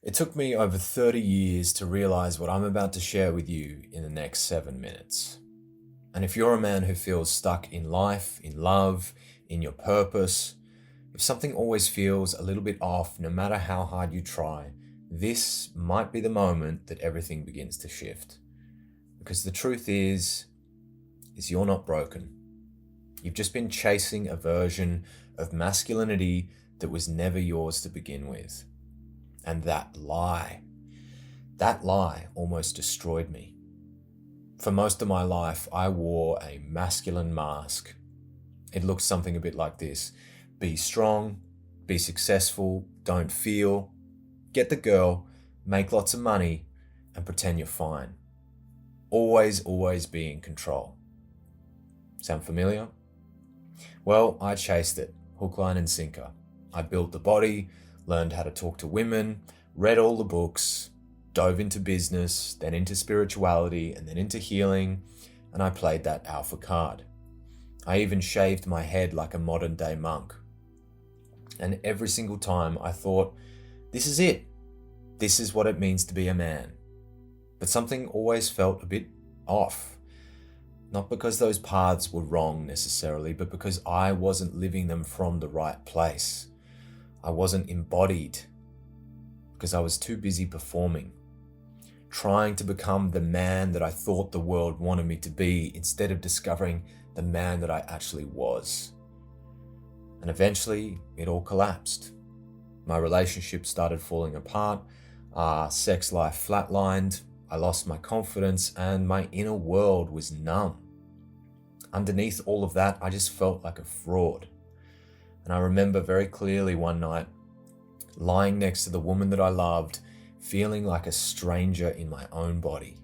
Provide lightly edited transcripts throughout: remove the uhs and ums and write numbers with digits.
It took me over 30 years to realize what I'm about to share with you in the next 7 minutes. And if you're a man who feels stuck in life, in love, in your purpose, if something always feels a little bit off no matter how hard you try, this might be the moment that everything begins to shift. Because the truth is you're not broken. You've just been chasing a version of masculinity that was never yours to begin with. And that lie almost destroyed me. For most of my life, I wore a masculine mask. It looked something a bit like this: be strong, be successful, don't feel, get the girl, make lots of money, and pretend you're fine. Always be in control. Sound familiar? Well, I chased it, hook, line, and sinker. I built the body, learned how to talk to women, read all the books, dove into business, then into spirituality, and then into healing, and I played that alpha card. I even shaved my head like a modern day monk. And every single time I thought, this is it. This is what it means to be a man. But something always felt a bit off. Not because those paths were wrong necessarily, but because I wasn't living them from the right place. I wasn't embodied because I was too busy performing, trying to become the man that I thought the world wanted me to be instead of discovering the man that I actually was. And eventually it all collapsed. My relationship started falling apart, sex life flatlined, I lost my confidence, and my inner world was numb. Underneath all of that, I just felt like a fraud. And I remember very clearly one night, lying next to the woman that I loved, feeling like a stranger in my own body.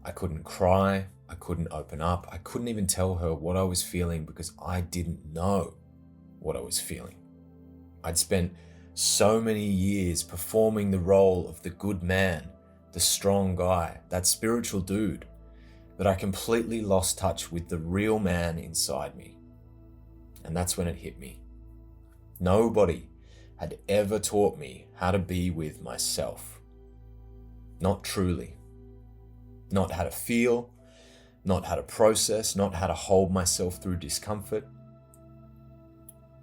I couldn't cry, I couldn't open up, I couldn't even tell her what I was feeling because I didn't know what I was feeling. I'd spent so many years performing the role of the good man, the strong guy, that spiritual dude, that I completely lost touch with the real man inside me. And that's when it hit me. Nobody had ever taught me how to be with myself. Not truly. Not how to feel, not how to process, not how to hold myself through discomfort.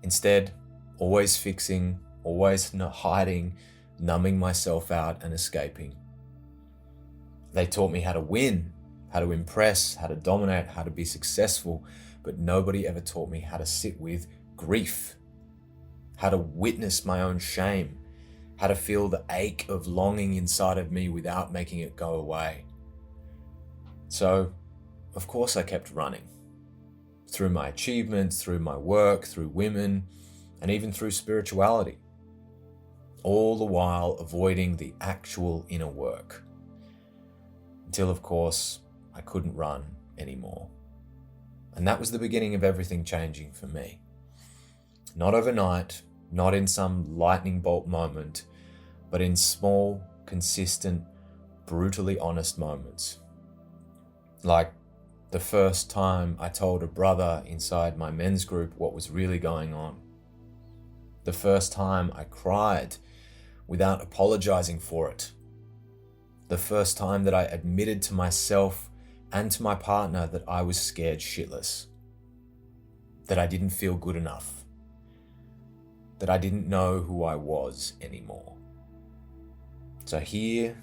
Instead, always fixing, always hiding, numbing myself out and escaping. They taught me how to win, how to impress, how to dominate, how to be successful, but nobody ever taught me how to sit with grief, how to witness my own shame, how to feel the ache of longing inside of me without making it go away. So, of course I kept running. Through my achievements, through my work, through women, and even through spirituality. All the while avoiding the actual inner work. Until, of course, I couldn't run anymore. And that was the beginning of everything changing for me. Not overnight, not in some lightning bolt moment, but in small, consistent, brutally honest moments. Like the first time I told a brother inside my men's group what was really going on. The first time I cried without apologizing for it. The first time that I admitted to myself and to my partner that I was scared shitless. That I didn't feel good enough. That I didn't know who I was anymore. So here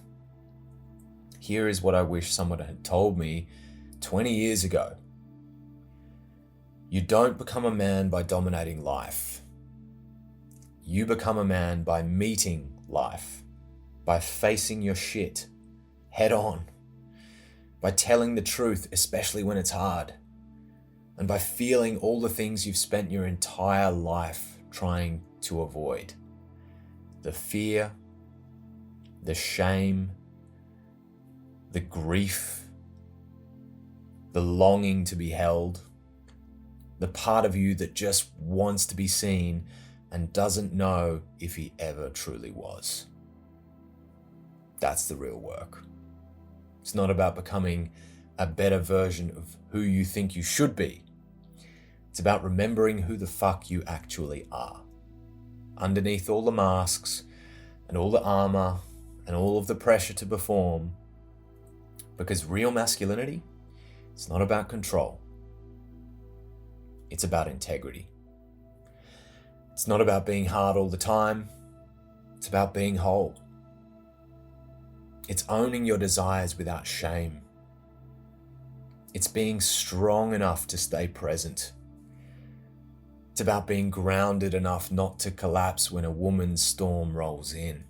is what I wish someone had told me 20 years ago. You don't become a man by dominating life. You become a man by meeting life, by facing your shit head on, by telling the truth, especially when it's hard, and by feeling all the things you've spent your entire life trying to avoid. The fear, the shame, the grief, the longing to be held, the part of you that just wants to be seen and doesn't know if he ever truly was. That's the real work. It's not about becoming a better version of who you think you should be. It's about remembering who the fuck you actually are. Underneath all the masks, and all the armor and all of the pressure to perform, because real masculinity, it's not about control. It's about integrity. It's not about being hard all the time. It's about being whole. It's owning your desires without shame. It's being strong enough to stay present. It's about being grounded enough not to collapse when a woman's storm rolls in.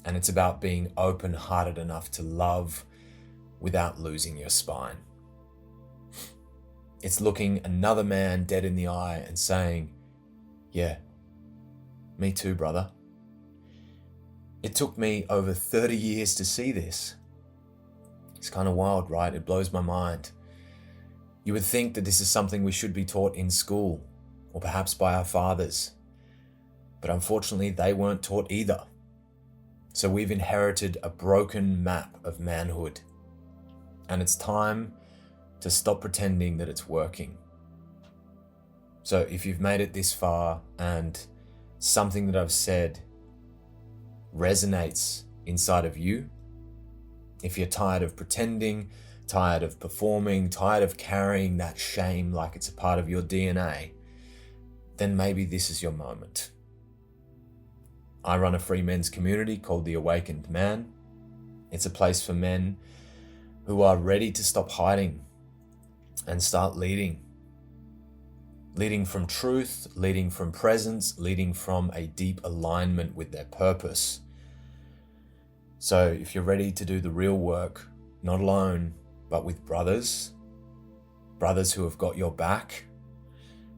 And it's about being open-hearted enough to love without losing your spine. It's looking another man dead in the eye and saying, "Yeah, me too, brother. It took me over 30 years to see this." It's kind of wild, right? It blows my mind. You would think that this is something we should be taught in school, or perhaps by our fathers. But unfortunately, they weren't taught either. So we've inherited a broken map of manhood. And it's time to stop pretending that it's working. So if you've made it this far and something that I've said resonates inside of you, if you're tired of pretending, tired of performing, tired of carrying that shame like it's a part of your DNA, then maybe this is your moment. I run a free men's community called The Awakened Man. It's a place for men who are ready to stop hiding and start leading. Leading from truth, leading from presence, leading from a deep alignment with their purpose. So if you're ready to do the real work, not alone, but with brothers who have got your back,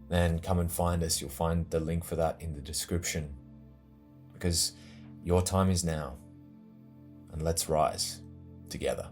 then come and find us. You'll find the link for that in the description. Because your time is now, and let's rise together.